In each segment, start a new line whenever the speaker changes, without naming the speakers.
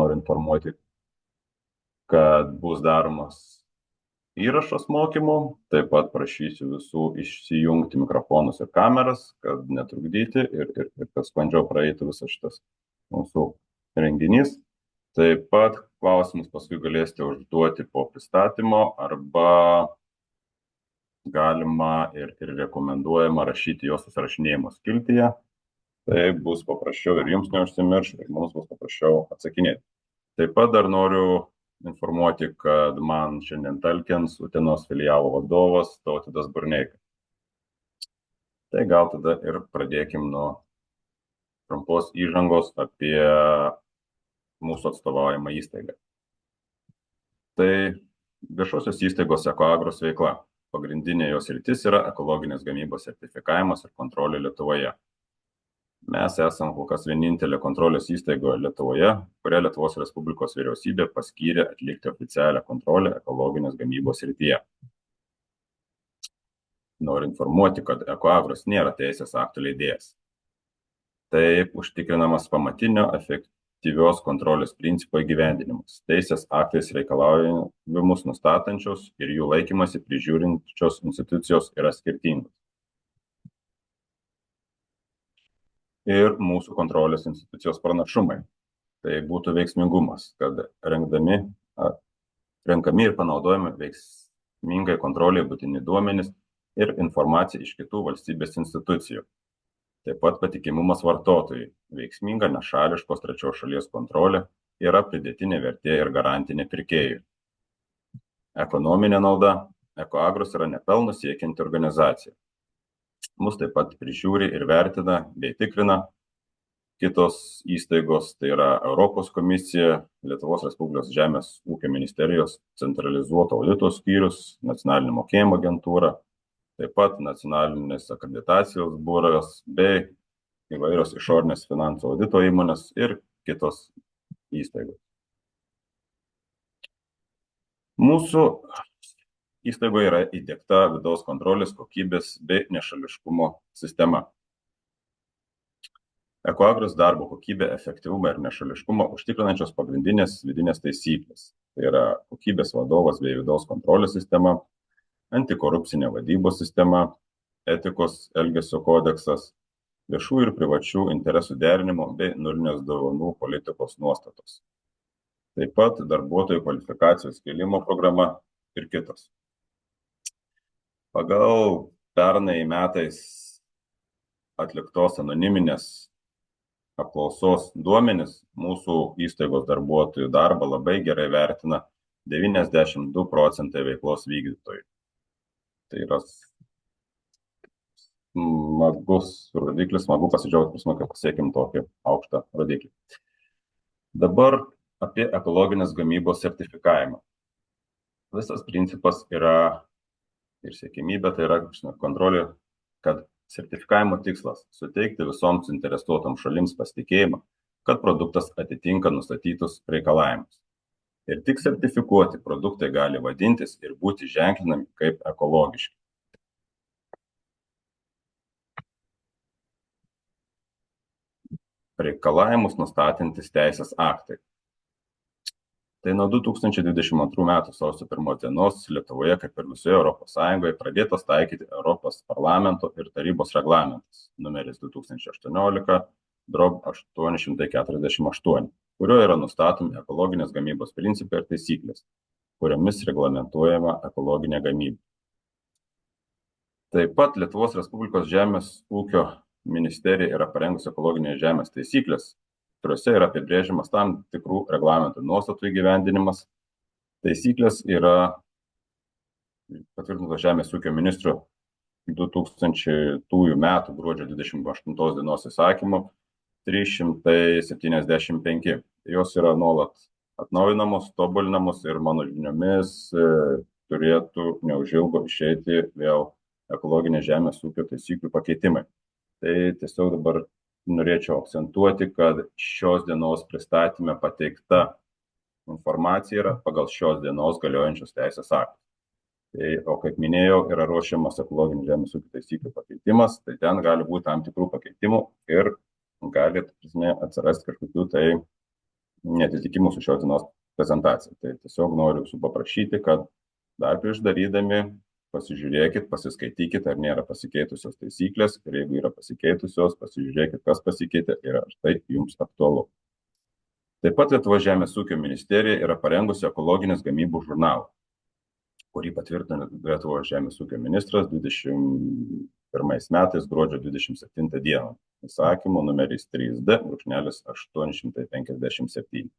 noriu informuoti, kad bus daromas įrašas mokymų. Taip pat prašysiu visų išsijungti mikrofonus ir kameras, kad netrukdyti ir kad sklandžiau praeitų visas šitas mūsų renginys. Taip pat klausimus paskui galėsite užduoti po pristatymo arba galima ir rekomenduojama rašyti juos susirašinėjimo skiltyje. Tai bus paprasčiau ir jums neužsimirš, ir mums bus paprasčiau atsakinėti. Taip pat dar noriu informuoti, kad man šiandien talkins Utenos filialo vadovas Tautvydas Burneika. Tai gal tada ir pradėkim nuo trumpos įžangos apie mūsų atstovaujamą įstaigą. Tai viešosios įstaigos Ekoagros veikla. Pagrindinė jos sritis yra ekologinės gamybos sertifikavimas ir kontrolė Lietuvoje. Mes esame kol kas vienintelė kontrolės įstaiga Lietuvoje, kurią Lietuvos Respublikos vyriausybė paskyrė atlikti oficialią kontrolę ekologinės gamybos srityje. Noriu informuoti, kad Ekoagros nėra teisės aktų leidėjas. Taip užtikrinamas pamatinio efektyvios kontrolės principo įgyvendinimas. Teisės aktais reikalavimus nustatančios ir jų laikymasi prižiūrinčios institucijos yra skirtingos. Ir mūsų kontrolės institucijos pranašumai. Tai būtų veiksmingumas, kad renkami ir panaudojami veiksmingai kontroliai būtini duomenys ir informacija iš kitų valstybės institucijų. Taip pat patikimumas vartotojui, veiksminga nešališkos trečios šalies kontrolė yra pridėtinė vertė ir garantinė pirkėjui. Ekonominė nauda. Ekoagros yra nepelno siekianti organizacija. Mus taip pat prižiūri ir vertina bei tikrina kitos įstaigos, tai yra Europos komisija, Lietuvos Respublikos Žemės ūkio ministerijos centralizuoto audito skyrius, nacionalinė mokėjimo agentūra, taip pat nacionalinės akreditacijos biuras bei įvairios išorinės finansų audito įmonės ir kitos įstaigos. Mūsų įstaigoje yra įdiegta vidaus kontrolės kokybės bei nešališkumo sistema. Ekoagros darbo kokybę, efektyvumą ir nešališkumą užtikrinančios pagrindinės vidinės taisyklės. Tai yra kokybės vadovas bei vidaus kontrolės sistema, antikorupcinė vadybos sistema, etikos elgesio kodeksas, viešų ir privačių interesų derinimo bei nulinės dovanų politikos nuostatos. Taip pat darbuotojų kvalifikacijos kėlimo programa ir kitos. Pagal pernai metais atliktos anoniminės apklausos duomenis mūsų įstaigos darbuotojų darbą labai gerai vertina 92% veiklos vykdytojų. Tai yra smagus rodiklis, smagu pasidžiaugti, kad pasiekim tokį aukštą rodiklį. Dabar apie ekologinės gamybos sertifikavimą. Visas principas yra ir siekimybė, tai yra kontrolė, kad sertifikavimo tikslas suteikti visoms suinteresuotoms šalims pasitikėjimą, kad produktas atitinka nustatytus reikalavimus. Ir tik sertifikuoti produktai gali vadintis ir būti ženklinami kaip ekologiški. Reikalavimus nustatantis teisės aktai. Tai nuo 2022 metų sausio 1 dienos Lietuvoje, kaip ir visoje Europos Sąjungoje, pradėtas taikyti Europos parlamento ir tarybos reglamentas numeris 2018/848, kuriuo yra nustatomi ekologinės gamybos principai ir taisyklės, kuriomis reglamentuojama ekologinė gamyba. Taip pat Lietuvos Respublikos Žemės ūkio ministerija yra parengusi ekologinės žemės taisyklės, kuriuose yra apibrėžiamas tam tikrų reglamentų nuostatų įgyvendinimas. Taisyklės yra patvirtintos Žemės ūkio ministro 2000 metų gruodžio 28 dienos įsakymu 375. Jos yra nuolat atnaujinamos, tobulinamos ir mano žiniomis turėtų neužilgo išeiti vėl ekologinės žemės ūkio taisyklių pakeitimai. Tai tiesiog dabar norėčiau akcentuoti, kad šios dienos pristatyme pateikta informacija yra pagal šios dienos galiojančius teisės aktus. O kaip minėjau, yra ruošiamas ekologinių žemės ūkio taisyklių pakeitimas, tai ten gali būti tam tikrų pakeitimų ir gali atsirasti kažkokių tai netitikimų su šios dienos prezentacija. Tai tiesiog noriu jūsų paprašyti, kad dar prieš darydami pasižiūrėkit, pasiskaitykit, ar nėra pasikeitusios taisyklės, ir jeigu yra pasikeitusios, pasižiūrėkit, kas pasikeitė ir ar tai jums aktualu. Taip pat Lietuvos žemės ūkio ministerija yra parengusi ekologinės gamybos žurnalą, kurį patvirtino Lietuvos žemės ūkio ministras 21 metais gruodžio 27 dieną įsakymu numeris 3D-857.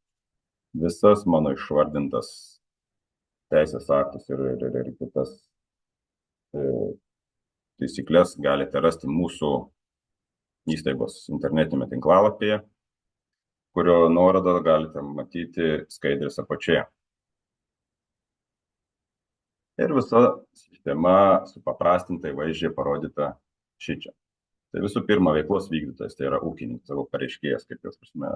Visas mano išvardintas teisės aktus ir kitas taisyklės galite rasti mūsų įstaigos internetinėme tinklalapyje, kurio nuorodą galite matyti skaidrės apačioje. Ir visa sistema supaprastintai vaizdžiai parodyta šičia. Tai visų pirma, veiklos vykdytojas, tai yra ūkininkas, savo pareiškėjas, kaip jūs prasme,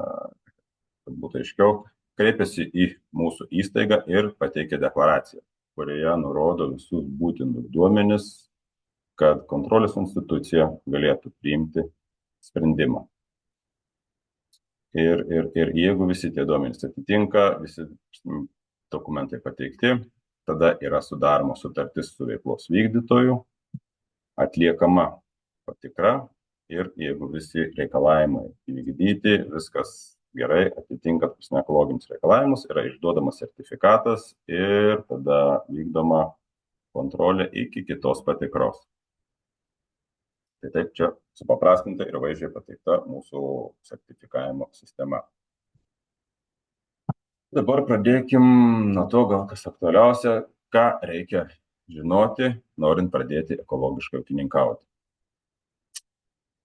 kad būtų aiškiau, kreipiasi į mūsų įstaigą ir pateikia deklaraciją, kurioje nurodo visus būtinus duomenis, kad kontrolės institucija galėtų priimti sprendimą. Ir jeigu visi tie duomenys atitinka, visi dokumentai pateikti, tada yra sudaroma sutartis su veiklos vykdytoju, atliekama patikra ir jeigu visi reikalavimai įvykdyti, viskas gerai, atitinka ekologinius reikalavimus, yra išduodamas sertifikatas ir tada vykdoma kontrolė iki kitos patikros. Tai taip čia supaprastinta ir vaizdžiai pateikta mūsų sertifikavimo sistema. Dabar pradėkim nuo to, gal kas aktualiausia, ką reikia žinoti, norint pradėti ekologiškai ūkininkauti.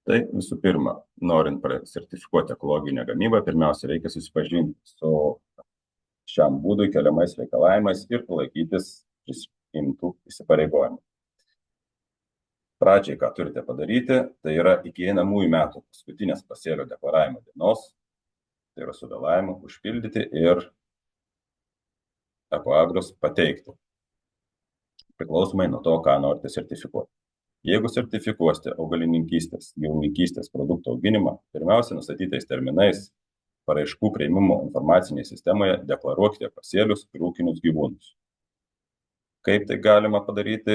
Tai visų pirma, norint sertifikuoti ekologinę gamybą, pirmiausia reikia susipažinti su šiam būdui keliamais reikalavimais ir laikytis priimtų įsipareigojimų. Pradžiai, ką turite padaryti, tai yra iki einamųjų metų paskutinės pasėlio deklaravimo dienos, tai yra su vėlavimu, užpildyti ir Ekoagros pateikti, priklausomai nuo to, ką norite sertifikuoti. Jeigu sertifikuosite augalininkystės, gyvulininkystės produktų auginimą, pirmiausia, nustatytais terminais paraiškų priėmimo informacinėje sistemoje deklaruokite pasėlius ir ūkinius gyvūnus. Kaip tai galima padaryti,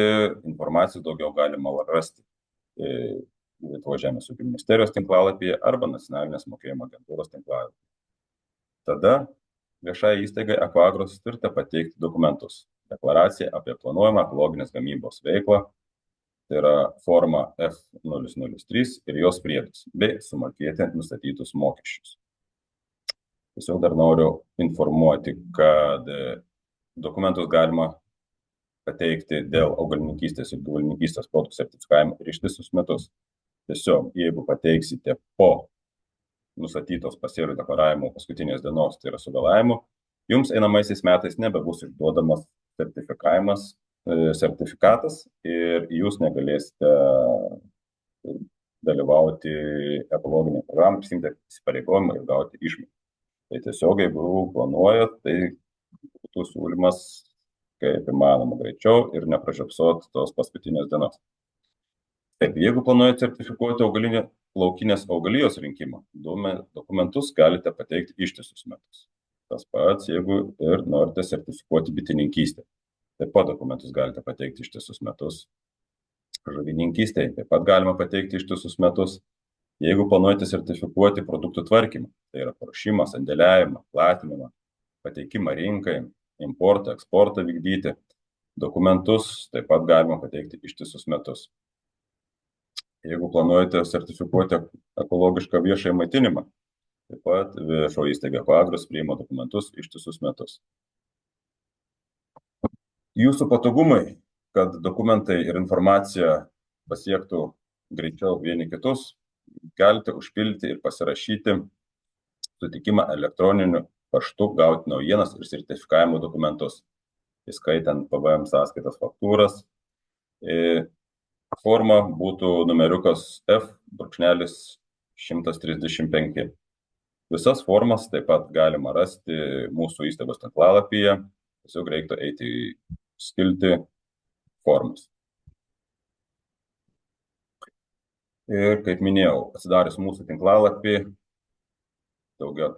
informacijos daugiau galima rasti Lietuvos žemės ūkio ministerijos tinklalapyje arba nacionalinės mokėjimo agentūros tinklalapyje. Tada viešai įstaigai Ekoagros turite pateikti dokumentus. Deklaraciją apie planuojamą ekologinės gamybos veiklą, tai yra forma F003 ir jos priedus, bei sumokėti nustatytus mokesčius. Tiesiog dar noriu informuoti, kad dokumentus galima pateikti dėl augalininkystės ir gyvulininkystės produktų sertifikavimo ir ištisus metus. Tiesiog, jeigu pateiksite po nustatytos pasėlių deklaravimo paskutinės dienos, tai yra su vėlavimu, jums einamaisiais metais nebebus išduodamas sertifikatas ir jūs negalėsite dalyvauti ekologinėje programoje, prisimti įsipareigojimą ir gauti išmoką. Tai tiesiog, jeigu planuojat, tai būtų siūlymas kaip įmanoma greičiau ir nepražiopsot tos paskutinės dienos. Taip, jeigu planuojate sertifikuoti laukinės augalijos rinkimą, dokumentus galite pateikti ištisus metus. Tas pats, jeigu ir norite sertifikuoti bitininkystę, taip pat dokumentus galite pateikti ištisus metus. Žuvininkystėje taip pat galima pateikti ištisus metus. Jeigu planuojate sertifikuoti produktų tvarkymą, tai yra paruošimą, sandėliavimą, platinimą, pateikimą rinkai, importą, eksportą vykdyti, dokumentus taip pat galima pateikti ištisus metus. Jeigu planuojate sertifikuoti ekologišką viešąjį maitinimą, taip pat viešoji įstaiga Ekoagros priima dokumentus ištisus metus. Jūsų patogumai, kad dokumentai ir informacija pasiektų greičiau vieni kitus, galite užpildyti ir pasirašyti sutikimą elektroniniu paštu gauti naujienas ir sertifikavimo dokumentus, įskaitant PVM sąskaitas faktūras. Forma būtų numeriukas F.135. Visas formas taip pat galima rasti mūsų įstaigos tinklalapyje, tiesiog reiktų eiti į skiltį formas. Ir kaip minėjau, atsidarius mūsų tinklalapį, daugiau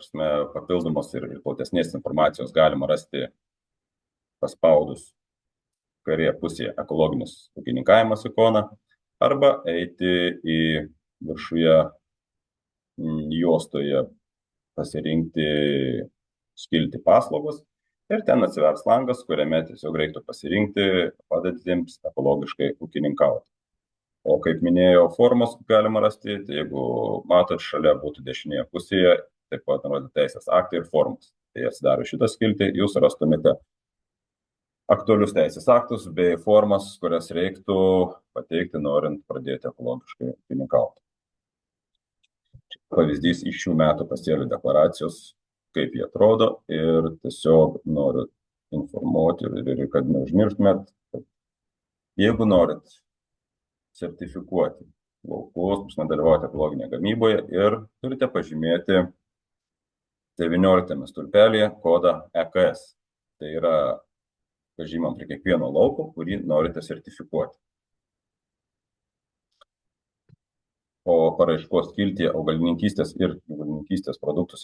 papildomos ir platesnės informacijos galima rasti paspaudus kairėje pusėje ekologinis ūkininkavimas ikoną arba eiti į viršuje juostoje pasirinkti skiltį paslaugos ir ten atsivers langas, kuriame tiesiog reiktų pasirinkti padedantiems ekologiškai ūkininkauti. O kaip minėjau, formos galima rasti, tai jeigu matot, šalia būtų dešinėje pusėje, taip pat nurodyti teisės aktai ir formos. Tai atsidarius šitą skiltį, jūs rastumėte aktualius teisės aktus bei formas, kurias reiktų pateikti, norint pradėti ekologiškai ūkininkauti. Pavyzdys iš šių metų pasėlių deklaracijos, kaip jie atrodo, ir tiesiog noriu informuoti ir kad neužmirštumėt, kad jeigu norit sertifikuoti laukus, dalyvauti ekologinėje gamyboje ir turite pažymėti 19 stulpelėje kodą EKS. Tai yra pažymam prie kiekvieno lauko, kurį norite sertifikuoti. O paraiškos skiltyje augalininkystės ir gyvulininkystės produktų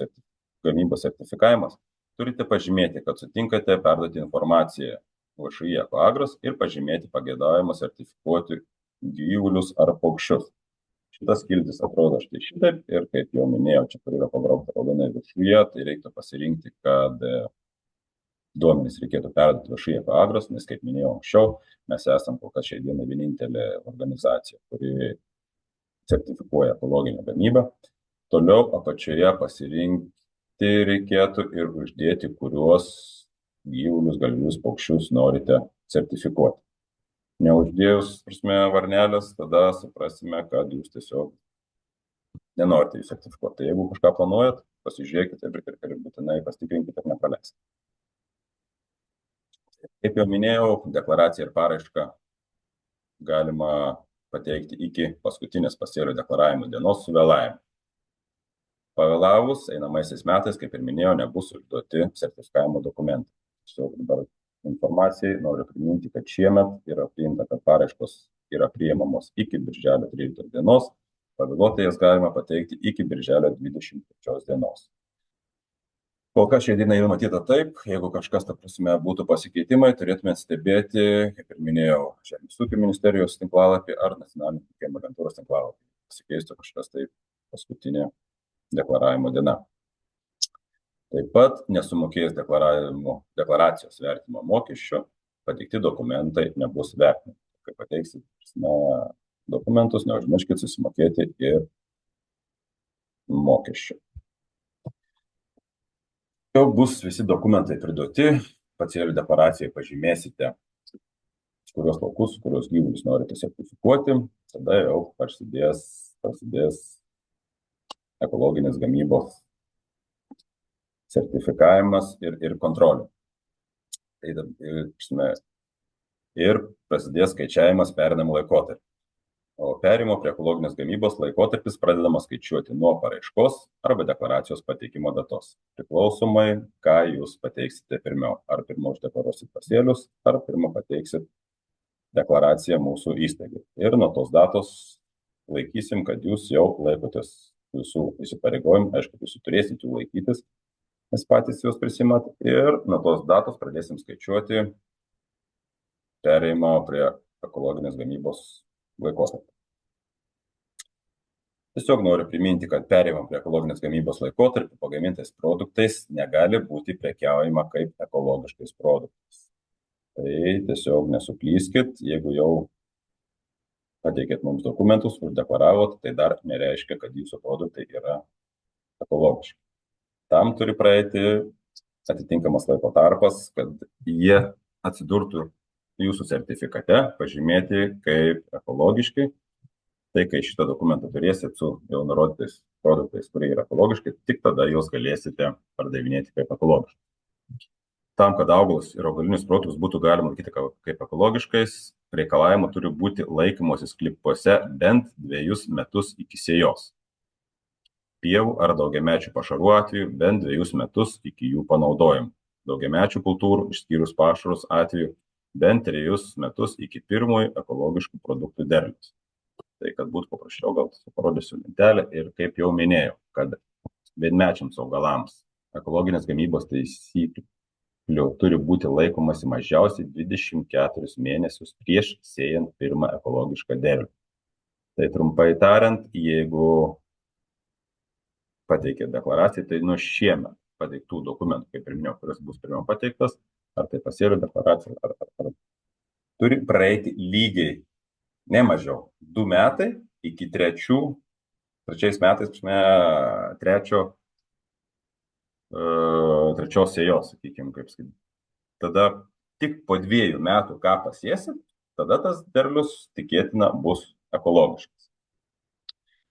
gamybos sertifikavimas turite pažymėti, kad sutinkate perduoti informaciją VŠI Ekoagros ir pažymėti pageidavimą sertifikuoti gyvulius ar paukščius. Šitas skiltis atrodo štai šitaip ir kaip jau minėjau, čia kur yra pabraukta raudonai viršuje, tai reiktų pasirinkti, kad duomenys reikėtų perduoti VŠI Ekoagros, nes kaip minėjau anksčiau, mes esam kol kas šiai dienai vienintelė organizacija, kuri sertifikuoja ekologinę gamybą. Toliau apačioje pasirinkti reikėtų ir uždėti, kuriuos gyvulius, galvijus, paukščius norite sertifikuoti. Neuždėjus varnelės, tada suprasime, kad jūs tiesiog nenorite jų sertifikuoti. Tai jeigu kažką planuojat, pasižiūrėkite ir būtinai pasitikrinkite ir nepraleiskite. Kaip jau minėjau, deklaraciją ir paraišką galima pateikti iki paskutinės pasėlių deklaravimo dienos su vėlavimu. Pavėlavus einamaisiais metais, kaip ir minėjau, nebus užduoti sertifikavimo dokumentai. Tiesiog dabar informacijai noriu priminti, kad šiemet yra priimta, kad paraiškos yra priimamos iki birželio 13 dienos, pavėluotai jas galima pateikti iki birželio 23 dienos. Kol kas šiai dienai yra matyta taip, jeigu kažkas būtų pasikeitimai, turėtume stebėti, kaip ir minėjau, Žemės ūkio ministerijos tinklalapį ar nacionalinės mokėjimo agentūros tinklalapį. Pasikeistų kažkas tai paskutinė deklaravimo diena. Taip pat nesumokėjus deklaracijos vertimo mokesčio, pateikti dokumentai nebus vertinami. Kai pateiksit dokumentus, neužmirškit susimokėti ir mokesčio. Jau bus visi dokumentai priduoti, pasėlių deklaracijoje pažymėsite, kurios laukus, kurios gyvulius norite sertifikuoti, tada jau prasidės ekologinės gamybos sertifikavimas ir kontrolė. Ir prasidės skaičiavimas pereinamų laikotarpių. O perėjimo prie ekologinės gamybos laikotarpis pradedamas skaičiuoti nuo paraiškos arba deklaracijos pateikimo datos. Priklausomai, ką jūs pateiksite pirmiau. Ar pirmiau uždeklaruosit pasėlius, ar pirmiau pateiksit deklaraciją mūsų įstaigai. Ir nuo tos datos laikysim, kad jūs jau laikotės visų įsipareigojimų. Aišku, jūs turėsit jų laikytis, nes patys juos prisimat, ir nuo tos datos pradėsim skaičiuoti perėjimo prie ekologinės gamybos laikotarpį. Tiesiog noriu priminti, kad perėjimo prie ekologinės gamybos laikotarpį pagamintais produktais negali būti prekiaujama kaip ekologiškais produktais. Tai tiesiog nesuklyskit, jeigu jau pateikėt mums dokumentus, uždeklaravot, tai dar nereiškia, kad jūsų produktai yra ekologiški. Tam turi praeiti atitinkamas laiko tarpas, kad jie atsidurtų jūsų sertifikate, pažymėti kaip ekologiški. Tai kai šitą dokumentą turėsit su jau nurodytais produktais, kurie yra ekologiški, tik tada juos galėsite pardavinėti kaip ekologiškai. Tam, kad augalus ir augalinius produktus būtų galima laikyti kaip ekologiškais, reikalavimų turi būti laikymosi sklypuose bent 2 metus iki sėjos. Pievų ar daugiamečių pašarų atveju bent 2 metus iki jų panaudojimo. Daugiamečių kultūrų, išskyrus pašarus atveju, bent 3 metus iki pirmojo ekologiškų produktų derliaus. Tai kad būtų paprasčiau, gal parodysiu lentelę ir kaip jau minėjau, kad vienmečiams augalams ekologinės gamybos taisyklių turi būti laikomasi mažiausiai 24 mėnesius prieš sėjant pirmą ekologišką derlių. Tai trumpai tariant, jeigu pateikė deklaraciją, tai nuo šiemet pateiktų dokumentų, kaip ir minėjau, kuris bus pirmiau pateiktas, ar tai pasėlių deklaracija, ar turi praeiti lygiai ne mažiau 2 metai iki trečiais metais, trečios sėjos, sakykime, kaip sakyti. Tada tik po 2 metų, ką pasėsit, tada tas derlius tikėtina bus ekologiškas.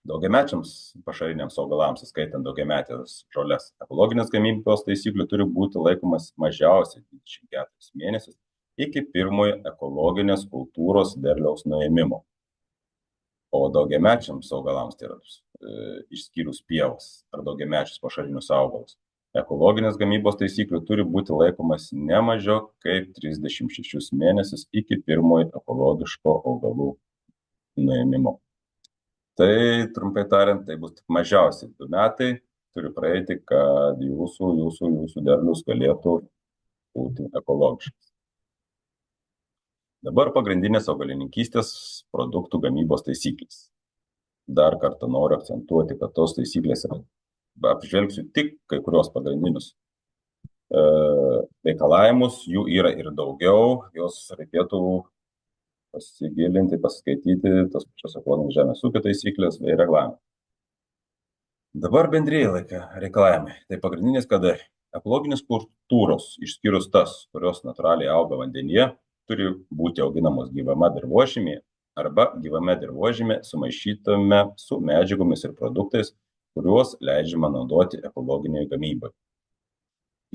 Daugiamečiams pašariniams augalams, įskaitant daugiametės žolės, ekologinės gamybos taisyklių turi būti laikomas mažiausiai 24 mėnesius iki pirmojo ekologinės kultūros derliaus nuėmimo. O daugiamečiams augalams, tai yra išskyrus pievas ar daugiamečius pašarinius augalus, ekologinės gamybos taisyklių turi būti laikomas ne mažiau kaip 36 mėnesius iki pirmojo ekologiško augalų nuėmimo. Tai trumpai tariant, tai bus mažiausiai 2 metai turi praeiti, kad jūsų derlius galėtų būti ekologiškas. Dabar pagrindinės augalininkystės produktų gamybos taisyklės. Dar kartą noriu akcentuoti, kad tos taisyklės yra, apžvelgsiu tik kai kurios pagrindinius reikalavimus, jų yra ir daugiau, jos reikėtų pasigilinti, paskaityti tos pačios ekologinės žemės ūkio taisyklės bei reglamentai. Dabar bendrieji reikalavimai. Tai pagrindinės, kad ekologinės kultūros, išskyrus tas, kurios natūraliai auga vandenyje, turi būti auginamos gyvame dirvožemyje arba gyvame dirvožemyje sumaišytame su medžiagomis ir produktais, kuriuos leidžiama naudoti ekologiniai gamybai.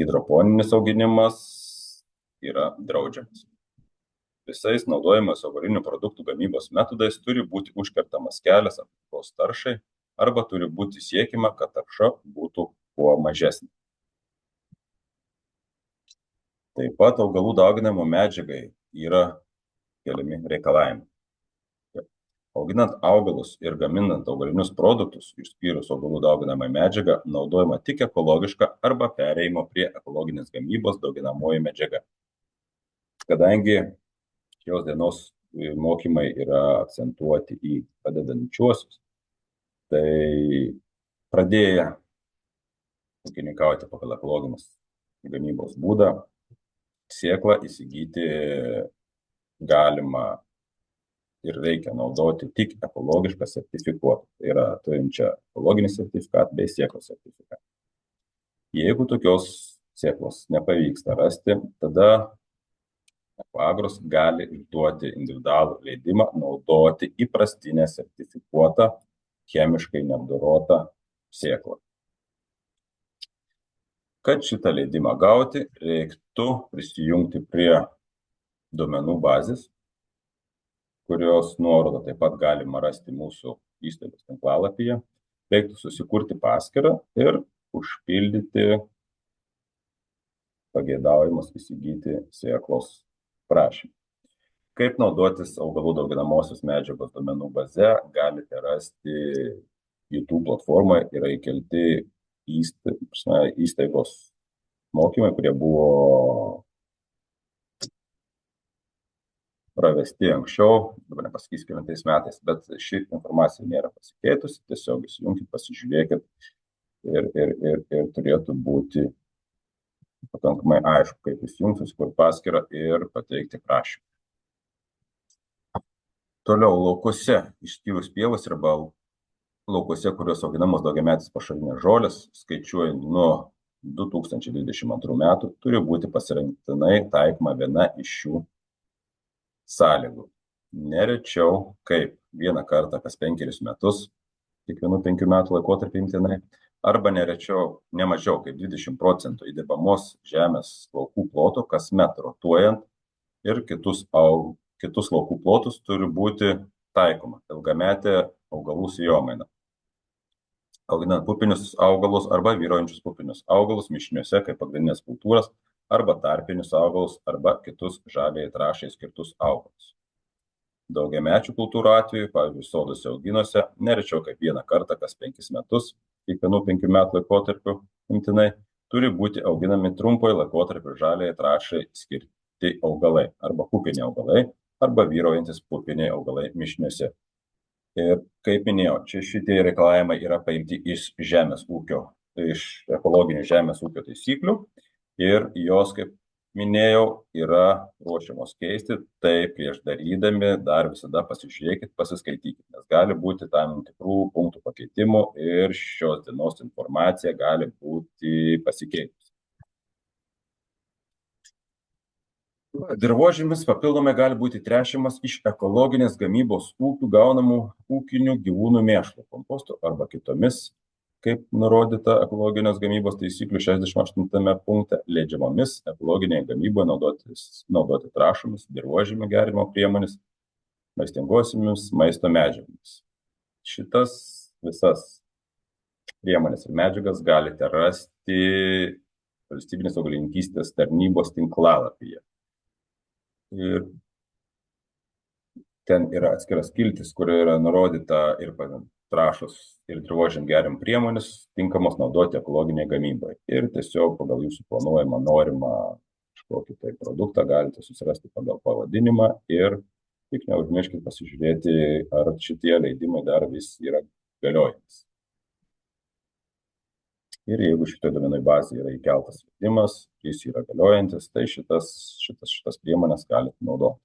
Hidroponinis auginimas yra draudžiamas. Visais naudojamos augalinių produktų gamybos metodais turi būti užkertamas kelias aplinkos taršai arba turi būti siekiama, kad tarša būtų kuo mažesnė. Taip pat augalų dauginimo medžiagai yra keliami reikalavimai. Auginant augalus ir gaminant augalinius produktus, išskyrus augalų dauginamą medžiagą, naudojama tik ekologiška arba perėjimo prie ekologinės gamybos dauginamoji medžiaga. Kadangi šios dienos mokymai yra akcentuoti į pradedančiuosius, tai pradėję ūkininkauti pagal ekologinės gamybos būdą, sėklą įsigyti galima ir reikia naudoti tik ekologišką sertifikuotą. Tai yra turinčią ekologinį sertifikatą bei sėklos sertifikatą. Jeigu tokios sėklos nepavyksta rasti, tada Ekoagros gali išduoti individualų leidimą naudoti įprastinę sertifikuotą, chemiškai neapdorotą sėklą. Kad šitą leidimą gauti, reiktų prisijungti prie duomenų bazės, kurios nuorodą taip pat galima rasti mūsų įstaigos tinklalapyje. Reiktų susikurti paskyrą ir užpildyti pageidaujamus įsigyti sėklos prašymą. Kaip naudotis augalų dauginamosios medžiagos duomenų baze, galite rasti YouTube platformoje, yra įkelti įstaigos mokymai, kurie buvo pravesti anksčiau, dabar nepasakysiu kelintais metais, bet ši informacija nėra pasikeitusi, tiesiog įsijunkit, pasižiūrėkit ir turėtų būti pakankamai aišku, kaip įsijungti, susikurti paskyrą ir pateikti prašymą. Toliau laukuose, išskyrus pievas arba laukuose, kurios auginamos daugiametės pašarinės žolės, skaičiuojant nuo 2022 metų, turi būti pasirinktinai taikoma viena iš šių sąlygų. Nerečiau kaip vieną kartą kas 5 metus, kiekvienų 5 metų laikotarpį imtinai, arba ne mažiau kaip 20% įdirbamos žemės laukų plotų kasmet rotuojant ir kitus laukų plotus turi būti taikoma ilgametė augalų sėjomaina. Auginant pupinius augalus arba vyraujančius pupinius augalus mišiniuose kaip pagrindinės kultūras arba tarpinius augalus arba kitus žaliai trąšai skirtus augalus. Daugiamečių kultūrų atveju, pavyzdžiui, soduose auginuose, nerečiau kaip vieną kartą kas 5 metus kiekvienų 5 metų laikotarpiu imtinai, turi būti auginami trumpojo laikotarpio žaliai trąšai skirti augalai arba pupiniai augalai arba vyraujantis pupiniai augalai mišiniuose. Ir kaip minėjau, čia šitie reikalavimai yra paimti iš žemės ūkio, iš ekologinių žemės ūkio taisyklių ir jos, kaip minėjau, yra ruošiamos keisti. Tai prieš darydami dar visada pasižiūrėkit, pasiskaitykit, nes gali būti tam tikrų punktų pakeitimų ir šios dienos informacija gali būti pasikeitus. Dirvožemis papildomai gali būti tręšiamas iš ekologinės gamybos ūkių gaunamų ūkinių gyvūnų mėšlo, kompostų arba kitomis, kaip nurodyta ekologinės gamybos taisyklių 68 punkte, leidžiamomis ekologinėje gamyboje naudoti trąšomis, dirvožemio gerinimo priemonės, maistingosiamis maisto medžiagomis. Šitas visas priemonės ir medžiagas galite rasti Valstybinės augalininkystės tarnybos tinklalapyje. Ir ten yra atskiras skiltis, kurioje yra nurodyta ir trąšos ir dirvožemio gerinimo priemonės tinkamos naudoti ekologinėje gamyboje. Ir tiesiog pagal jūsų planuojamą, norimą kažkokį tai produktą galite susirasti pagal pavadinimą ir tik neužmirškit pasižiūrėti, ar šitie leidimai dar vis yra galiojantis. Ir jeigu šitoje duomenų bazėje yra įkeltas leidimas, jis yra galiojantis, tai šitas priemonės galite naudoti.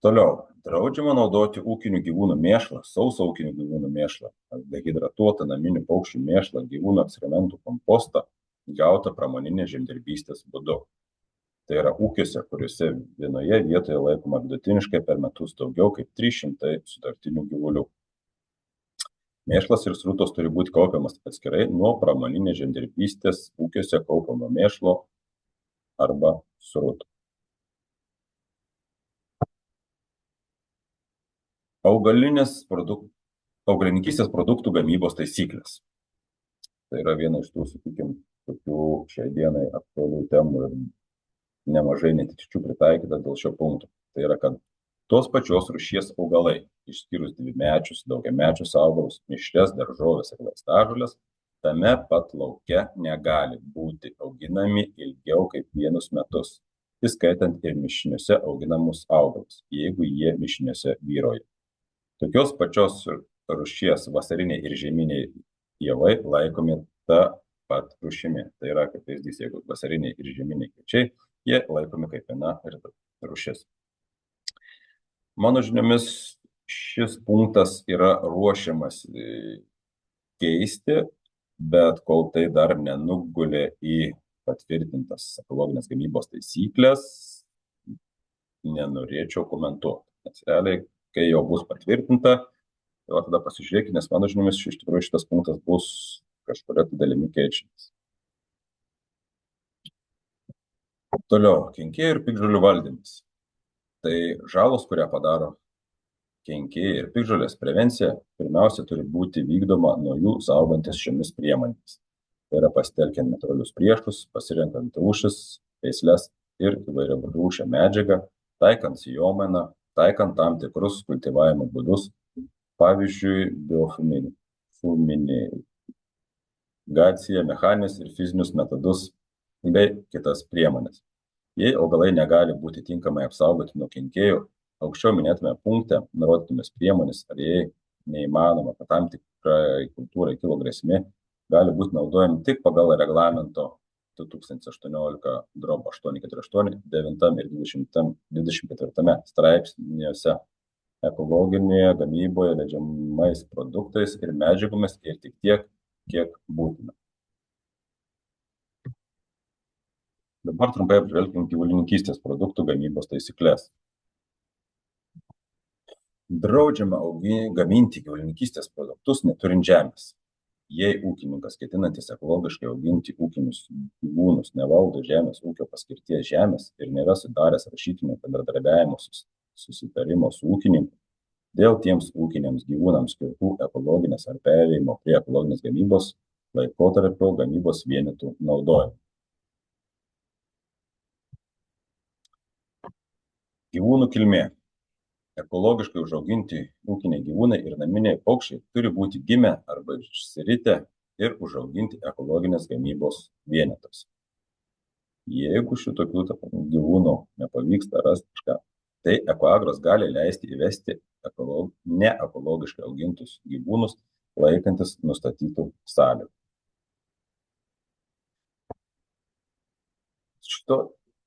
Toliau, draudžiama naudoti ūkinių gyvūnų mėšlą, sausą ūkinių gyvūnų mėšlą, dehidratuotą naminių paukščių mėšlą, gyvūnų ekskrementų kompostą, gautą pramoninės žemdirbystės būdu. Tai yra ūkiuose, kuriuose vienoje vietoje laikoma vidutiniškai per metus daugiau kaip 300 sutartinių gyvulių. Mėšlas ir srutos turi būti kaupiamas atskirai nuo pramoninės žemdirbystės ūkiuose kaupiamo mėšlo arba srutų. Augalininkystės produktų gamybos taisyklės. Tai yra viena iš tų, sakykime, tokių šiai dienai aktualių temų ir nemažai netikčių pritaikyta dėl šio punkto. Tai yra, kad tos pačios rūšies augalai, išskyrus dvimečius, daugiamečius augalus, mišrias daržoves ir vaistažoles, tame pat lauke negali būti auginami ilgiau kaip 1 metus, įskaitant ir mišiniuose auginamus augalus, jeigu jie mišiniuose vyrauja. Tokios pačios rūšies vasariniai ir žieminiai javai laikomi ta pat rūšimi. Tai yra, kaip pavyzdys, jeigu vasariniai ir žieminiai kviečiai, jie laikomi kaip viena ir rūšis. Mano žiniomis, šis punktas yra ruošiamas keisti, bet kol tai dar nenugulė į patvirtintas ekologinės gamybos taisyklės, nenorėčiau komentuoti. Nes realiai, kai jau bus patvirtinta, tai tada pasižiūrėkite, nes mano žiniomis, iš tikrųjų šitas punktas bus kažkuria dalimi keičiamas. Toliau, kenkėjų ir piktžolių valdymas. Tai žalos, kurią padaro kenkėjai ir piktžolės, prevencija pirmiausia turi būti vykdoma nuo jų saugantis šiomis priemonėmis. Tai yra pasitelkiant natūralius priešus, pasirenkant rūšis, veisles ir įvairiarūšę medžiagą, taikant sėjomainą, taikant tam tikrus kultivavimo būdus, pavyzdžiui, biofumigaciją, mechaninius ir fizinius metodus bei kitas priemonės. Jei augalai negali būti tinkamai apsaugoti nuo kenkėjų, aukščiau minėtame punkte nurodytomis priemonės, ar jei neįmanoma, kad tam tikrai kultūrai kilo grėsmė, gali būti naudojami tik pagal reglamento 2018/848 9 ir 24 straipsniuose ekologinėje gamyboje leidžiamais produktais ir medžiagomis ir tik tiek, kiek būtina. Dabar trumpai apžvelgime gyvulininkystės produktų gamybos taisyklės. Draudžiama gaminti gyvulininkystės produktus neturint žemės. Jei ūkininkas ketinantis ekologiškai auginti ūkinius gyvūnus nevaldo žemės ūkio paskirties žemės ir nėra sudaręs rašytinio bendradarbiavimo susitarimo su ūkininku dėl tiems ūkiniams gyvūnams skirtų ekologinės ar perėjimo prie ekologinės gamybos laikotarpio gamybos vienetų naudojimo. Gyvūnų kilmė. ekologiškai užauginti ūkiniai gyvūnai ir naminiai paukščiai turi būti gimę arba išsiritę ir užauginti ekologinės gamybos vienetuose. Jeigu šitokių gyvūnų nepavyksta rasti kažką, tai Ekoagros gali leisti įvesti neekologiškai augintus gyvūnus, laikantis nustatytų sąlygų.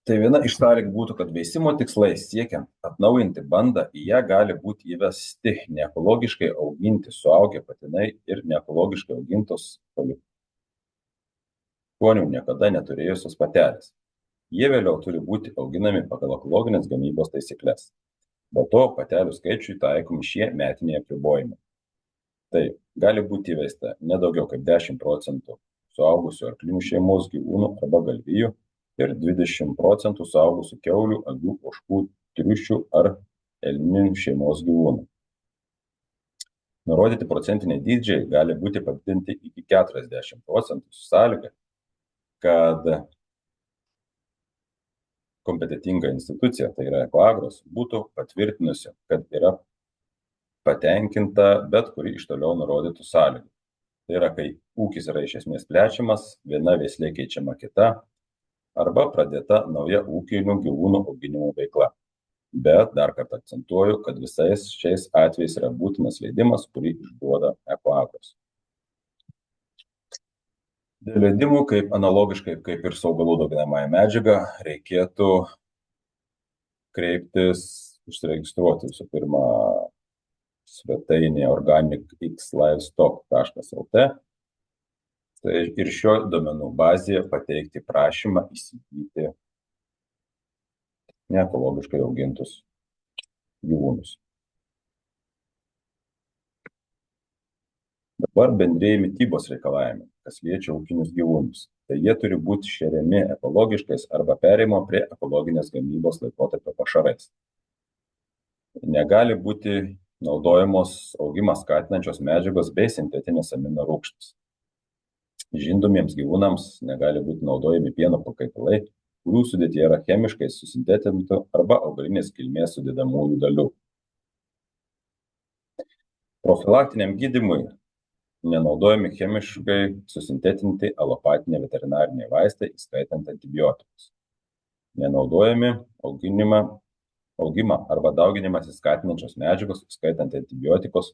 Tai viena iš sąlygų būtų, kad veisimo tikslais siekiant atnaujinti bandą, į ją gali būti įvesti neekologiškai auginti suaugę patinai ir neekologiškai augintos palikuonių niekada neturėjusios patelės. Jie vėliau turi būti auginami pagal ekologinės gamybos taisyklės. Be to, patelių skaičiui taikomi šie metiniai apribojimai. Tai gali būti įvesta nedaugiau kaip 10% suaugusių arklinių šeimos gyvūnų arba galvijų ir 20% suaugusių kiaulių, avių, ožkų, triušių ar elninių šeimos gyvūnų. Nurodyti procentiniai dydžiai gali būti padidinti iki 40% su sąlyga, kad kompetitinga institucija, tai yra Ekoagros, būtų patvirtinusi, kad yra patenkinta bet kuri iš toliau nurodytų sąlygų. Tai yra, kai ūkis yra iš esmės plečiamas, viena veislė keičiama kita, arba pradėta nauja ūkinių gyvūnų auginimo veikla. Bet dar kartą akcentuoju, kad visais šiais atvejais yra būtinas leidimas, kurį išduoda Ekoagros. Dėl leidimų, kaip analogiškai kaip ir su augalų dauginamąja medžiaga, reikėtų kreiptis, užsiregistruoti visų pirma svetainėje organicxlivestock.lt. Tai ir šio duomenų bazėje pateikti prašymą įsigyti neekologiškai augintus gyvūnus. Dabar bendrieji mitybos reikalavimai, kas liečia ūkinius gyvūnus. Tai jie turi būti šeriami ekologiškais arba perėjimo prie ekologinės gamybos laikotarpio pašarais. Negali būti naudojamos augimą skatinančios medžiagos bei sintetinės amino rūgštys. Žindomiems gyvūnams negali būti naudojami pieno pakaitalai, kurių sudėtyje yra chemiškai susintetintų arba augalinės kilmės sudedamųjų dalių. Profilaktiniam gydymui nenaudojami chemiškai susintetinti alopatiniai veterinariniai vaistai, įskaitant antibiotikus. Nenaudojami augimą arba dauginimąsi skatinančios medžiagos, įskaitant antibiotikus,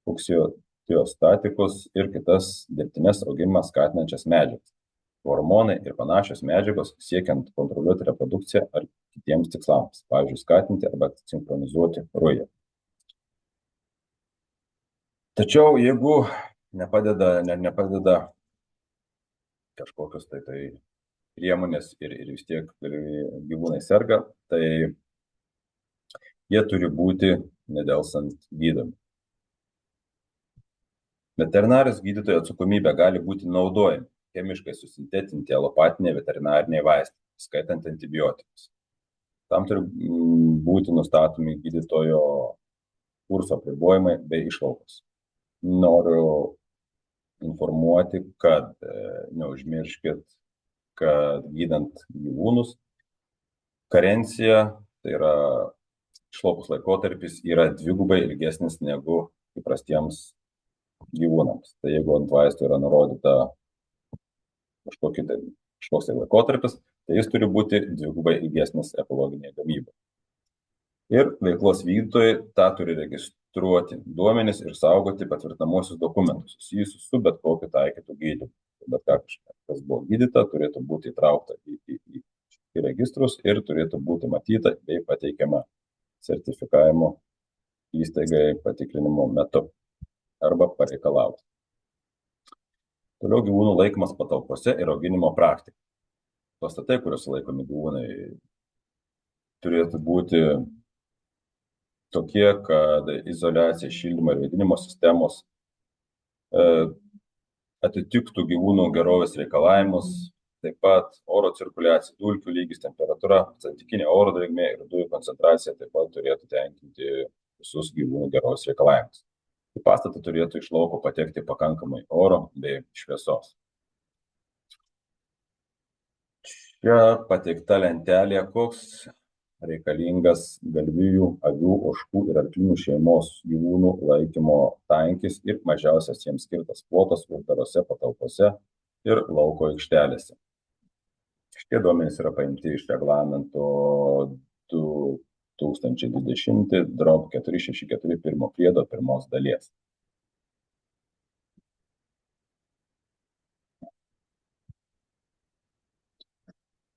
fuksiotiostatikos ir kitas dirbtines augimą skatinančias medžiagas, hormonai ir panašios medžiagos siekiant kontroliuoti reprodukciją ar kitiems tikslams, pavyzdžiui, skatinti arba sinchronizuoti rują. Tačiau jeigu nepadeda kažkokios tai priemonės ir vis tiek gyvūnai serga, tai jie turi būti nedelsant gydomi. Veterinarijos gydytojo atsakomybė gali būti naudojami chemiškai susintetinti alopatiniai veterinariniai vaistai, skaitant antibiotikus. Tam turi būti nustatomi gydytojo kurso apribojimai bei išlaukos. Noriu informuoti, kad neužmirškit, kad gydant gyvūnus, karencija, tai yra išlaukos laikotarpis, yra dvigubai ilgesnis negu įprastiems gyvūnams. Tai jeigu ant vaistų yra nurodyta kažkoks laikotarpis, tai jis turi būti dvigubai ilgesnis ekologinėje gamyboje. Ir veiklos vykdytojai tą turi registruoti duomenis ir saugoti patvirtinamosius dokumentus susijusius su bet kokiu taikytų gydymu. Bet kas buvo gydyta, turėtų būti įtraukta į registrus ir turėtų būti matyta bei pateikiama sertifikavimo įstaigai patikrinimo metu arba pareikalauti. Toliau gyvūnų laikymas patalpose ir auginimo praktika. Pastatai, kuriuose laikomi gyvūnai, turėtų būti tokie, kad izoliacija, šildymo ir vėdinimo sistemos atitiktų gyvūnų gerovės reikalavimus, taip pat oro cirkuliacija, dulkių lygis, temperatūra, santykinė oro drėgmė ir dujų koncentracija taip pat turėtų tenkinti visus gyvūnų gerovės reikalavimus. Į pastatą turėtų iš lauko patekti pakankamai oro bei šviesos. Čia pateikta lentelė, koks reikalingas galvijų, avių, ožkų ir arklinių šeimos gyvūnų laikymo tankis ir mažiausias jiems skirtas plotas uždarose patalpose ir lauko aikštelėse. Šitie duomenys yra paimti iš reglamento 2020/464 pirmo priedo pirmos dalies.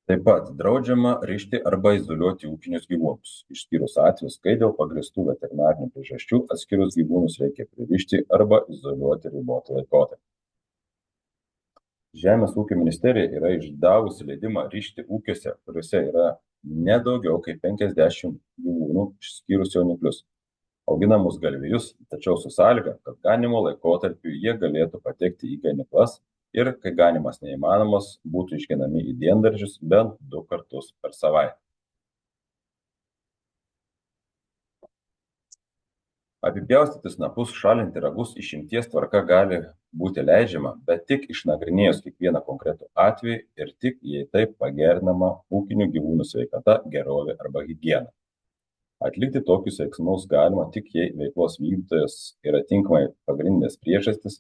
Taip pat draudžiama rišti arba izoliuoti ūkinius gyvūnus, išskyrus atvejus, kai dėl pagrįstų veterinarinių priežasčių atskirus gyvūnus reikia pririšti arba izoliuoti ribotą laikotarpį. Žemės ūkio ministerija yra išdavusi leidimą rišti ūkiuose, kuriuose yra ne daugiau kaip 50 gyvūnų, išskyrus jauniklius, auginamus galvijus, tačiau su sąlyga, kad ganymo laikotarpiu jie galėtų patekti į ganyklas ir, kai ganimas neįmanomas, būtų išgenami į diendaržius bent 2 kartus per savaitę. Apipjaustyti snapus, šalinti ragus išimties tvarka gali būti leidžiama, bet tik išnagrinėjus kiekvieną konkretų atvejį ir tik jei taip pagerinama ūkinių gyvūnų sveikata, gerovė arba higiena. Atlikti tokius veiksmus galima tik jei veiklos vykdytojas yra tinkamai pagrindinės priežastys,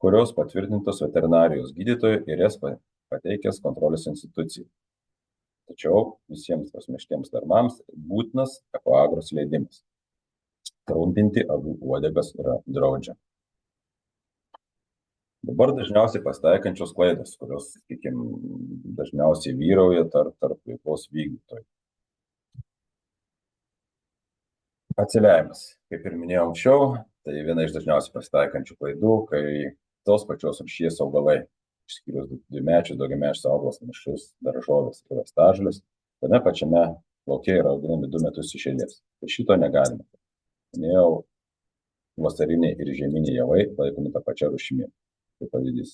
kurios patvirtintos veterinarijos gydytojui ir jas pateikęs kontrolės institucijai. Tačiau visiems pasmištiems darbams būtinas Ekoagros leidimas. Trumpinti avių uodegas yra draudžiama. Dabar dažniausiai pasitaikančios klaidos, kurios, sakykime, dažniausiai vyrauja tarp veiklos vykdytojų. Atsiliavimas, kaip ir minėjau anksčiau, tai viena iš dažniausiai pasitaikančių klaidų, kai tos pačios rūšies augalai, išskyrus dvimečius, daugiamečius augalus, mišrius, daržoves ir vaistažoles, tame pačiame lauke yra auginami 2 metus iš eilės. Tai šito negalima. Minėjau, vasariniai ir žieminiai javai laikomi tą pačią rūšimi. Tai pavyzdys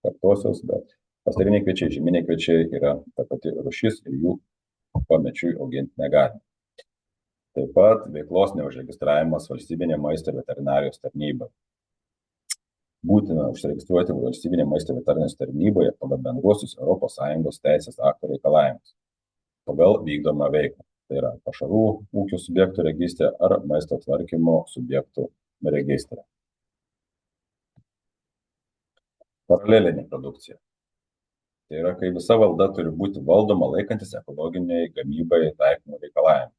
kartosios, bet vasariniai kviečiai, žieminiai kviečiai yra ta pati rūšis ir jų pamečiui auginti negalima. Taip pat veiklos neužregistravimas valstybinė maisto ir veterinarijos tarnyba. Būtina užsiregistruoti valstybinė maisto ir veterinarijos tarnyboje pagal bendruosius ES teisės aktų reikalavimus pagal vykdomą veiklą. Tai yra pašarų ūkio subjektų registre ar maisto tvarkymo subjektų registre. Paralelinė produkcija. Tai yra, kai visa valda turi būti valdoma laikantis ekologiniai gamybai taikomų reikalavimų.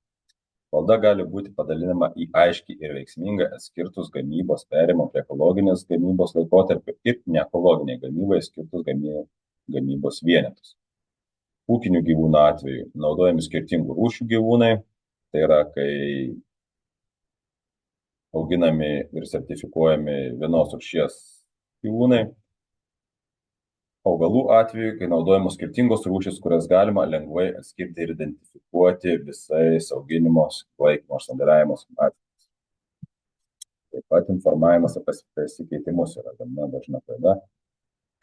Valda gali būti padalinama į aiškiai ir veiksmingai atskirtus gamybos perėjimo prie ekologinės gamybos laikotarpio ir neekologiniai gamybai skirtus gamybos vienetus. Ūkinių gyvūnų atveju naudojami skirtingų rūšių gyvūnai, tai yra, kai auginami ir sertifikuojami vienos rūšies gyvūnai. Augalų atveju, kai naudojamos skirtingos rūšys, kurias galima lengvai atskirti ir identifikuoti visais auginimos, laikymo, sandėliavimo atvejais. Taip pat informavimas apie pasikeitimus yra gana dažna klaida,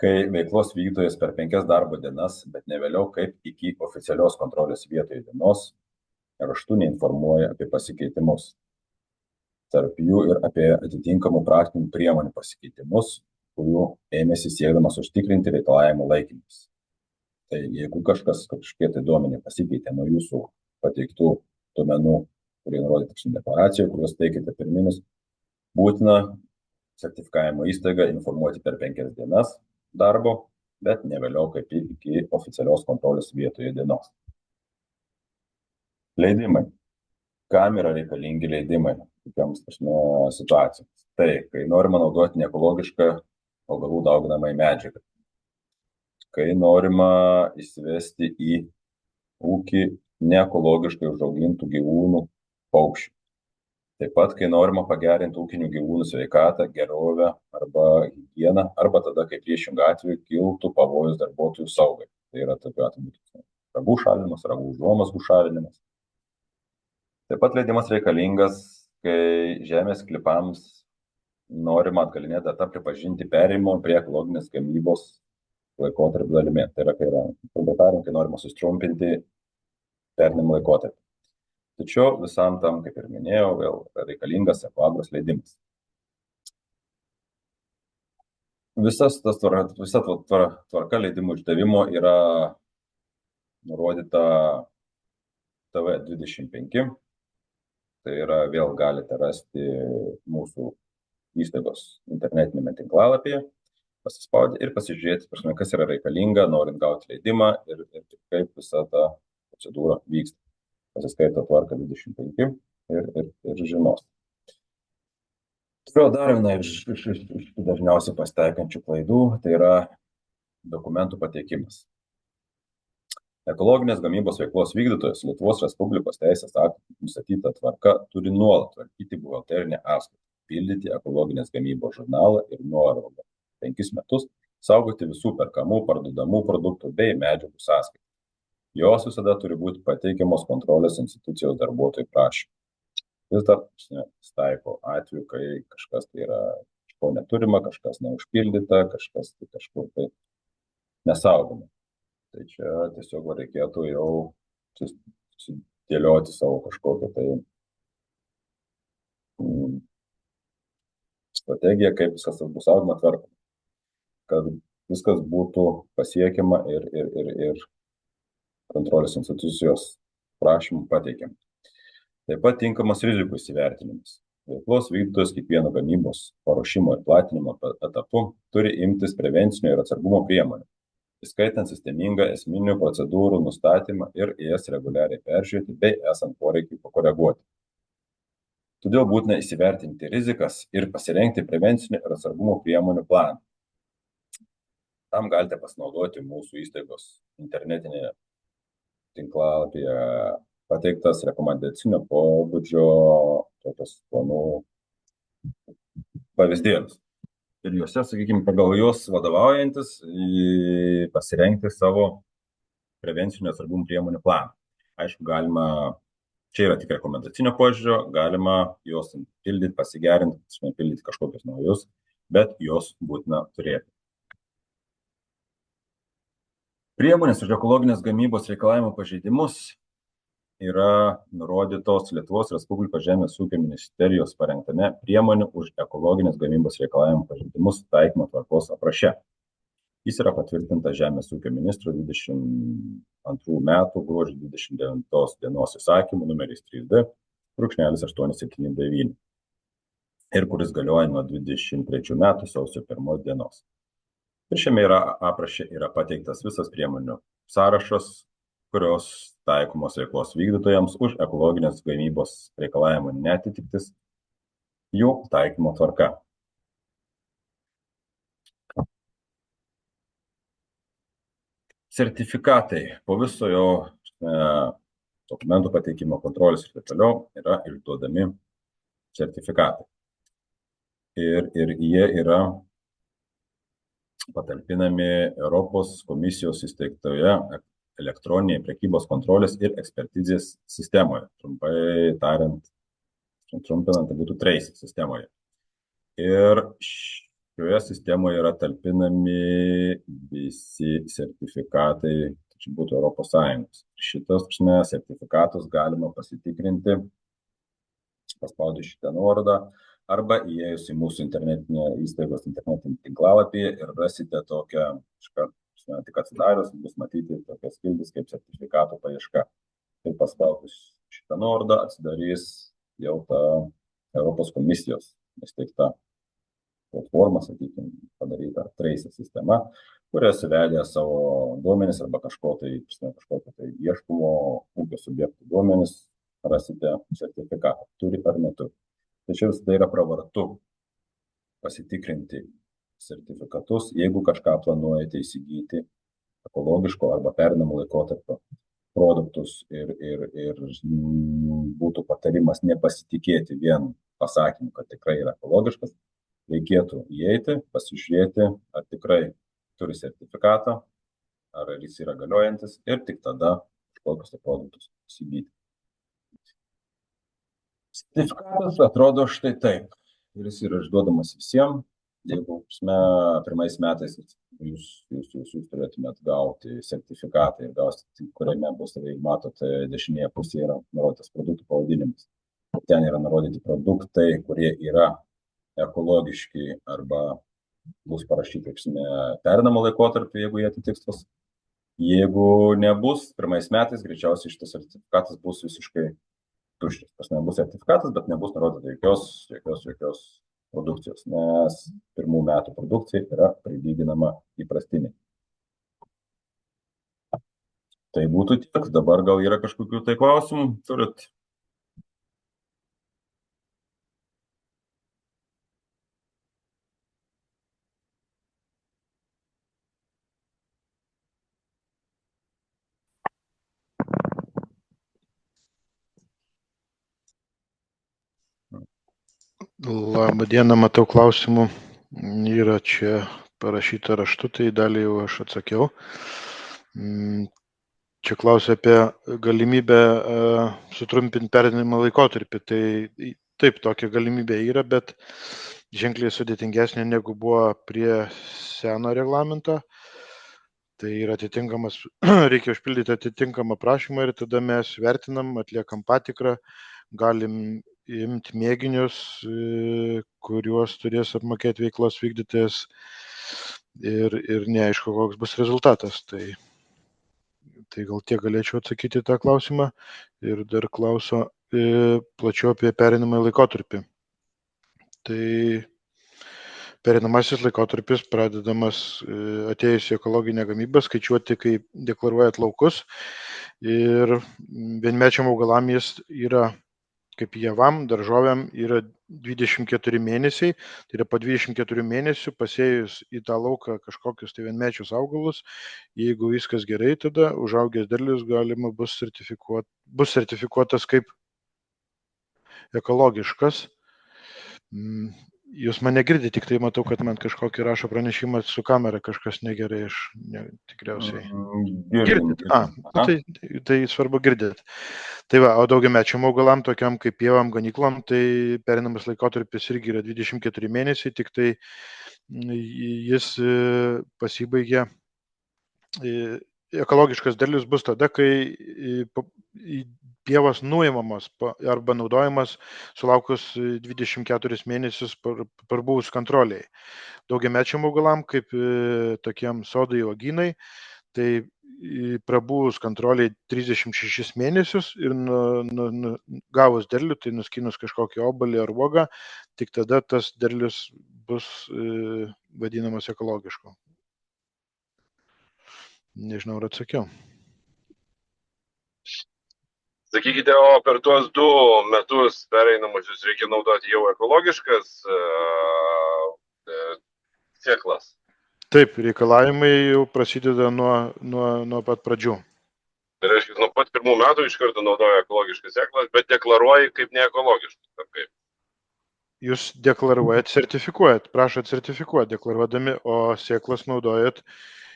kai veiklos vykdytojas per 5 darbo dienas, bet ne vėliau kaip iki oficialios kontrolės vietoje dienos, raštu neinformuoja apie pasikeitimus. Tarp jų ir apie atitinkamų praktinių priemonių pasikeitimus, kurių ėmėsi siekdamas užtikrinti reikalavimų laikymus. Tai jeigu kažkokie tai duomenys pasikeitė nuo jūsų pateiktų duomenų, kurie nurodyti deklaracijoje, kuriuos teikite pirminius, būtina sertifikavimo įstaigą informuoti per 5 dienas darbo, bet ne vėliau kaip iki oficialios kontrolės vietoje dienos. Leidimai. Kam yra reikalingi leidimai? Kokiams situacijoms? Tai, kai norima naudoti neekologišką augalų dauginamąją medžiagą. Kai norima įsivesti į ūkį neekologiškai užaugintų gyvūnų paukščių. Taip pat, kai norima pagerinti ūkinių gyvūnų sveikatą, gerovę arba higieną, arba tada, kai priešingą atveju kiltų pavojus darbuotojų saugai. Tai yra tokiu atveju ragų šalinimas, ragų užuomazgų šalinimas. Taip pat leidimas reikalingas, kai žemės sklypams norima atgalinė data pripažinti perėjimo prie ekologinės gamybos laikotarpio dalimi. Tai yra, kai norima sustrumpinti perėjimo laikotarpį. Tačiau visam tam, kaip ir minėjau, vėl reikalingas Ekoagros leidimas. Visa tvarka leidimų išdavimo yra nurodyta TV25. Tai yra vėl galite rasti mūsų įstaigos internetinėme tinklalapyje, pasispausti ir pasižiūrėti, prasme, kas yra reikalinga, norint gauti leidimą ir kaip visa ta procedūra vyksta. Pasiskaito tvarka 25 ir žinos. Toliau dar viena iš dažniausiai pasitaikančių klaidų, tai yra dokumentų pateikimas. Ekologinės gamybos veiklos vykdytojas Lietuvos Respublikos teisės aktų nustatyta tvarka turi nuolat tvarkyti buhalterinę apskaitą, pildyti ekologinės gamybos žurnalą ir nuorodą 5 metus, saugoti visų perkamų, parduodamų produktų bei medžiagų sąskaitą. Jos visada turi būti pateikiamos kontrolės institucijos darbuotojų prašymu. Vis dar taiko atveju, kai kažkas tai yra kažko neturima, kažkas neužpildyta, kažkas tai kažkur tai nesaugoma. Tai čia tiesiog reikėtų jau susidėlioti savo kažkokią tai strategiją, kaip viskas bus saugoma, tvarkoma, kad viskas būtų pasiekiama ir kontrolės institucijos prašymų pateikiama. Taip pat tinkamas rizikų įsivertinimas. Veiklos vykdytojas kiekvieno gamybos, paruošimo ir platinimo etapu turi imtis prevencinio ir atsargumo priemonių, įskaitant sistemingą esminių procedūrų nustatymą ir jas reguliariai peržiūrėti bei esant poreikiui pakoreguoti. Todėl būtina įsivertinti rizikas ir pasirengti prevencinio ir atsargumo priemonių planą. Tam galite pasinaudoti mūsų įstaigos internetinėje tinklalapyje pateiktas rekomendacinio pobūdžio tokios planų pavyzdėlis. Ir juose, sakykime, pagal juos vadovaujantis pasirengti savo prevencinio atsargumo priemonių planą. Aišku, galima, čia yra tik rekomendacinio požiūrio, galima juos pildyti, pasigerinti, pildyti kažkokius naujus, bet juos būtina turėti. Priemonės už ekologinės gamybos reikalavimų pažeidimus yra nurodytos Lietuvos Respublikos Žemės ūkio ministerijos parengtame priemonių už ekologinės gamybos reikalavimų pažeidimus taikymo tvarkos apraše. Jis yra patvirtintas Žemės ūkio ministro 22 metų gruodžio 29 dienos įsakymu numeris 3D/879 ir kuris galioja nuo 23 metų sausio 1 dienos. Ir šiame apraše yra pateiktas visas priemonių sąrašas, kurios taikomos veiklos vykdytojams už ekologinės gamybos reikalavimų neatitiktis, jų taikymo tvarka. Sertifikatai po viso jo dokumentų pateikimo kontrolės ir taip toliau yra išduodami sertifikatai. Ir jie yra patalpinami Europos komisijos įsteigtoje elektroninėje prekybos kontrolės ir ekspertizės sistemoje. Trumpai tariant, trumpinant, tai būtų TRACE sistemoje. Ir šioje sistemoje yra talpinami visi sertifikatai, tai būtų Europos Sąjungos. Šitos sertifikatus galima pasitikrinti, paspaudus šitą nuorodą, arba įėjus į mūsų įstaigos internetinį tinklalapį ir rasite tokią, tik atsidarius, bus matyti tokias skiltis kaip sertifikatų paieška. Tai paspaudus šitą nuorodą atsidarys jau ta Europos komisijos įsteigta platforma, sakykime, padaryta TRACE sistema, kurioje suvedę savo duomenis arba kažkokio tai ieškomo ūkio subjektų duomenis rasite sertifikatą, turi ar neturi. Tačiau tai yra pravartu pasitikrinti sertifikatus, jeigu kažką planuojate įsigyti ekologiško arba pereinamo laikotarpio produktus ir būtų patarimas nepasitikėti vien pasakymu, kad tikrai yra ekologiškas, reikėtų įeiti, pasižiūrėti, ar tikrai turi sertifikatą, ar jis yra galiojantis ir tik tada kažkokius produktus įsigyti. Sertifikatas atrodo štai taip. Ir jis yra išduodamas visiems. Jeigu pirmais metais jūs turėtumėt gauti sertifikatą ir gausite, kuriame bus, tai matote, dešinėje pusėje yra nurodytas produktų pavadinimas. Ten yra nurodyti produktai, kurie yra ekologiški arba bus parašyti pereinamo laikotarpį, jeigu jie atitiks tos Jeigu nebus, pirmais metais greičiausiai šitas sertifikatas bus visiškai tuščias. Tas nebus sertifikatas, bet nebus nurodyta jokios produkcijos, nes pirmų metų produkcija yra prilyginama įprastiniai. Tai būtų tiek. Dabar gal yra kažkokių tai klausimų turit?
Labą dieną, matau klausimų. Yra čia parašyta raštu, tai dalį jau aš atsakiau. Čia klausia apie galimybę sutrumpinti perdavimo laikotarpį. Tai taip, tokia galimybė yra, bet ženkliai sudėtingesnė negu buvo prie seno reglamento. Tai yra atitinkamas, reikia užpildyti atitinkamą prašymą ir tada mes vertinam, atliekam patikrą, galim imti mėginius, kuriuos turės apmokėti veiklos vykdytojas ir neaišku, koks bus rezultatas. Tai gal tiek galėčiau atsakyti tą klausimą ir dar klauso plačiau apie pereinamąjį laikotarpį. Tai pereinamasis laikotarpis pradedamas atėjus į ekologinę gamybą, skaičiuoti, kai deklaruojat laukus. Ir vienmečiam augalam jis yra, kaip javam, daržovėm, yra 24 mėnesiai. Tai yra po 24 mėnesių pasėjus į tą lauką kažkokius tai vienmečius augalus, jeigu viskas gerai, tada užaugęs derlius galima bus sertifikuotas kaip ekologiškas. Jūs mane girdite, tik tai matau, kad man kažkokį rašo pranešimą su kamera, kažkas negerai, tikriausiai. Girdit? Tai svarbu girdėt. Tai va, o daugiamečiam augalam, tokiam kaip pievam, ganyklom, tai perinamas laikotarpis irgi yra 24 mėnesiai, tik tai jis pasibaigia. Ekologiškas derlius bus tada, kai pievos nuimamos arba naudojamas sulaukus 24 mėnesius parbuvus kontroliai. Daugiamečiam augalam, kaip tokiem sodai uogynai, tai prabuvus kontroliai 36 mėnesius ir gavus derlių, tai nuskinus kažkokį obuolį ar uogą, tik tada tas derlius bus vadinamas ekologišku. Nežinau, ar atsakiau.
Sakykite, o per tuos 2 metus pereinamusius reikia naudoti jau ekologiškas sėklas?
Taip, reikalavimai jau prasideda nuo pat pradžių.
Tai reiškia, nuo pat 1 metų iš karto naudoja ekologiškas sėklas, bet deklaruoji kaip neekologiškas. Kaip?
Jūs deklaruojat, sertifikuojat, prašot sertifikuoti deklaruodami, o sėklas naudojat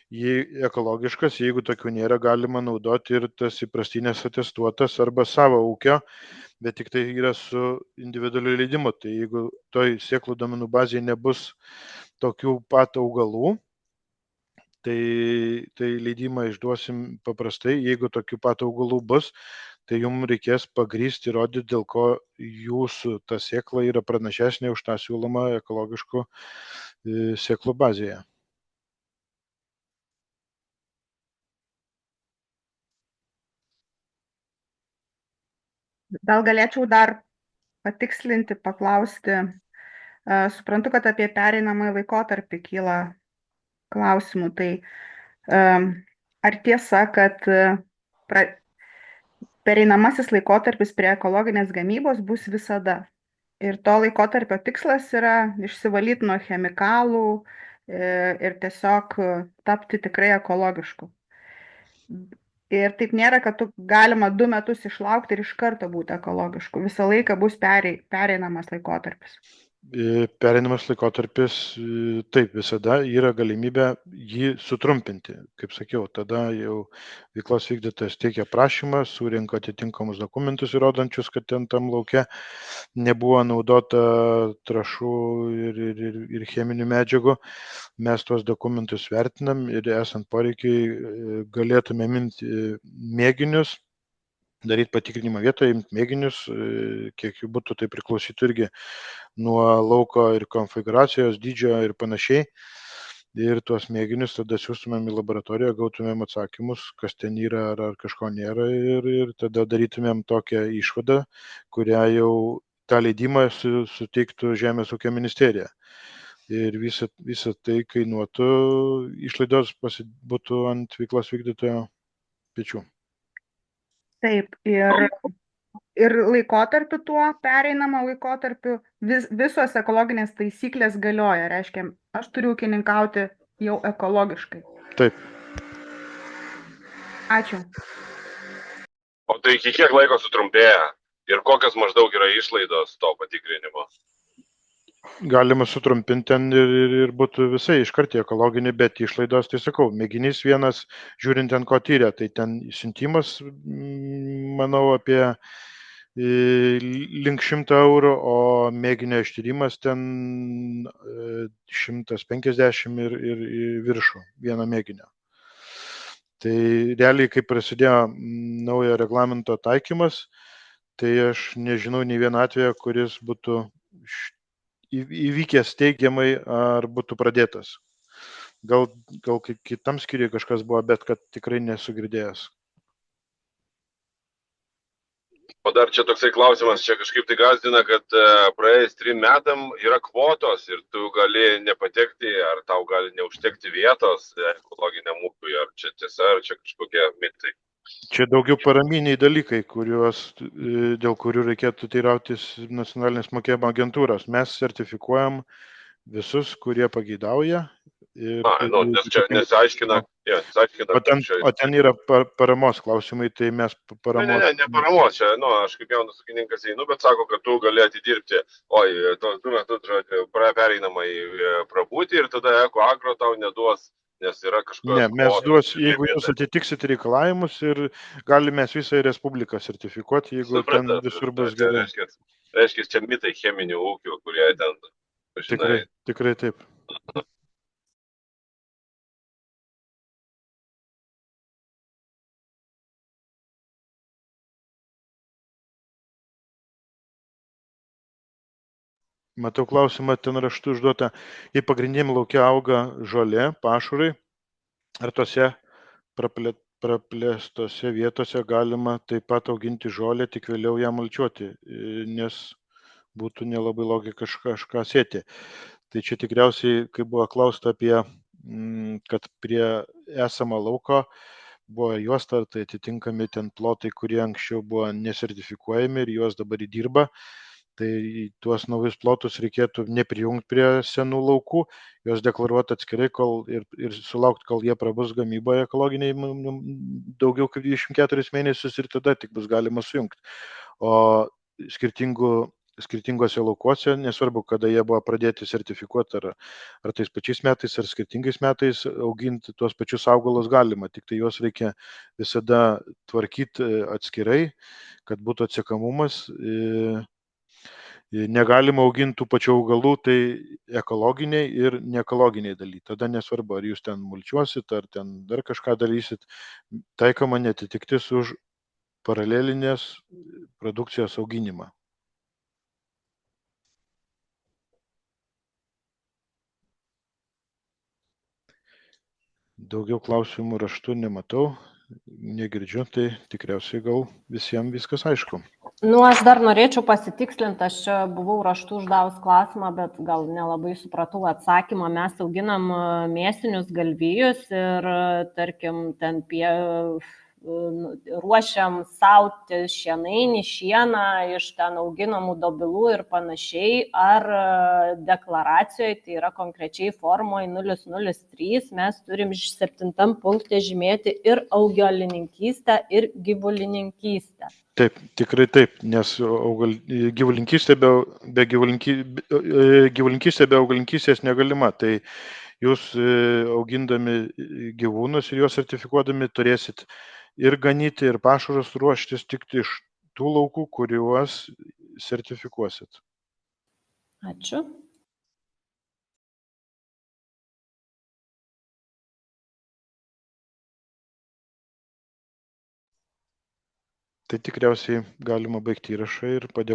jei ekologiškas, jeigu tokių nėra, galima naudoti ir tas įprastinės atestuotas arba savo ūkio, bet tik tai yra su individualiu leidimu. Tai jeigu toj sėklų duomenų bazėje nebus tokių pat augalų, tai leidimą išduosim paprastai. Jeigu tokių pat augalų bus, tai jums reikės pagrįsti, įrodyti, dėl ko jūsų ta sėkla yra pranašesnė už tą siūlomą ekologiškų sėklų bazėje.
Gal galėčiau dar patikslinti, paklausti. Suprantu, kad apie pereinamąjį laikotarpį kyla klausimų. Tai ar tiesa, kad pereinamasis laikotarpis prie ekologinės gamybos bus visada? Ir to laikotarpio tikslas yra išsivalyti nuo chemikalų ir tiesiog tapti tikrai ekologišku. Ir taip nėra, kad galima 2 metus išlaukti ir iš karto būti ekologišku. Visą laiką bus pereinamas laikotarpis.
Pereinamas laikotarpis, taip, visada yra galimybė jį sutrumpinti. Kaip sakiau, tada jau veiklos vykdytojas teikia prašymą, surinko atitinkamus dokumentus įrodančius, kad ten tam lauke nebuvo naudota trąšų ir cheminių medžiagų. Mes tuos dokumentus vertinam ir esant poreikiai galėtume imti mėginius, daryti patikrinimą vietoje, imti mėginius, kiek jų būtų, tai priklausytų irgi nuo lauko ir konfiguracijos, dydžio ir panašiai. ir tuos mėginius tada siūstumėm į laboratoriją, gautumėm atsakymus, kas ten yra ar kažko nėra ir tada darytumėm tokią išvadą, kurią jau tą leidimą suteiktų Žemės ūkio ministerija. Ir visa tai kainuotų, išlaidos būtų ant veiklos vykdytojo pečių.
Taip, ir laikotarpiu tuo, pereinamo laikotarpiu, visos ekologinės taisyklės galioja. Reiškia, aš turiu ūkininkauti jau ekologiškai.
Taip.
Ačiū.
O tai iki kiek laiko sutrumpėja ir kokios maždaug yra išlaidos to patikrinimo?
Galima sutrumpinti ten ir būtų visai iškart ekologinį, bet išlaidos, tai sakau, mėginys vienas, žiūrint ten ko tyrė, tai ten siuntimas, manau, apie link 100 eurų, o mėginio ištyrimas ten 150 ir viršų vieno mėginio. Tai realiai, kai prasidėjo naujo reglamento taikymas, tai aš nežinau nei vieną atveją, kuris būtų įvykęs teigiamai ar būtų pradėtas. Gal kitam skyriui kažkas buvo, bet kad tikrai nesu girdėjęs.
O dar čia toksai klausimas, čia kažkaip tai gazdina, kad praėjus 3 metam yra kvotos ir tu gali nepatekti, ar tau gali neužtekti vietos ekologiniam ūkiui, ar čia tiesa, ar čia kažkokie mitai.
Čia daugiau paraminiai dalykai, dėl kurių reikėtų teirautis nacionalinės mokėjimo agentūros. Mes sertifikuojam visus, kurie pageidauja.
Nes čia nesiaiškina.
O ten yra paramos klausimai, tai mes paramos.
Ne paramos, čia, aš kaip jaunas ūkininkas einu, bet sako, kad tu gali atidirbti, tos 2 metus pereinamai prabūti ir tada Ekoagro tau neduos. Nes yra kažkokios...
Ne, mes jeigu jūs atitiksit reikalavimus ir galime mes visą Respubliką sertifikuoti, jeigu ten visur bus gerai.
Reiškia, čia mitai cheminių ūkių, kurie ten...
Tikrai taip. Matau klausimą ten raštu užduota, jei pagrindiniam lauke auga žolė, pašarai, ar tose praplėstose vietose galima taip pat auginti žolę, tik vėliau ją mulčiuoti, nes būtų nelabai logika kažką sėti. Tai čia tikriausiai, kai buvo klausta apie, kad prie esamo lauko buvo juosta, tai atitinkami ten plotai, kurie anksčiau buvo nesertifikuojami ir juos dabar įdirba. Tai tuos naujus plotus reikėtų neprijungti prie senų laukų, juos deklaruoti atskirai ir sulaukti, kol jie prabus gamyboje ekologiniai daugiau kaip 24 mėnesius ir tada tik bus galima sujungti. O skirtingose laukuose, nesvarbu, kada jie buvo pradėti sertifikuoti, ar tais pačiais metais, ar skirtingais metais auginti tuos pačius augalus galima, tik tai juos reikia visada tvarkyti atskirai, kad būtų atsekamumas. Negalima auginti tų pačių augalų, tai ekologiniai ir neekologiniai daly. Tada nesvarbu, ar jūs ten mulčiuosit, ar ten dar kažką darysit, taikoma netitiktis už paralelinės produkcijos auginimą. Daugiau klausimų raštu nematau, negirdžiu, tai tikriausiai gal visiems viskas aišku.
Aš dar norėčiau pasitikslinti, aš čia buvau raštu uždavus klausimą, bet gal nelabai supratau atsakymą. Mes auginam mėsinius galvijus ir, tarkim, ten ruošiam sauti šienainį, šieną iš ten auginamų dobilų ir panašiai. Ar deklaracijoje, tai yra konkrečiai formoje 003, mes turim 7 punkte žymėti ir augalininkystę, ir gyvulininkystę.
Taip, tikrai taip, nes gyvulininkystė be augalininkystės negalima. Tai jūs augindami gyvūnus ir juos sertifikuodami turėsit ir ganyti, ir pašarus ruoštis tik iš tų laukų, kuriuos sertifikuosit.
Ačiū.
Tai tikriausiai galima baigti įrašą ir padėkoti.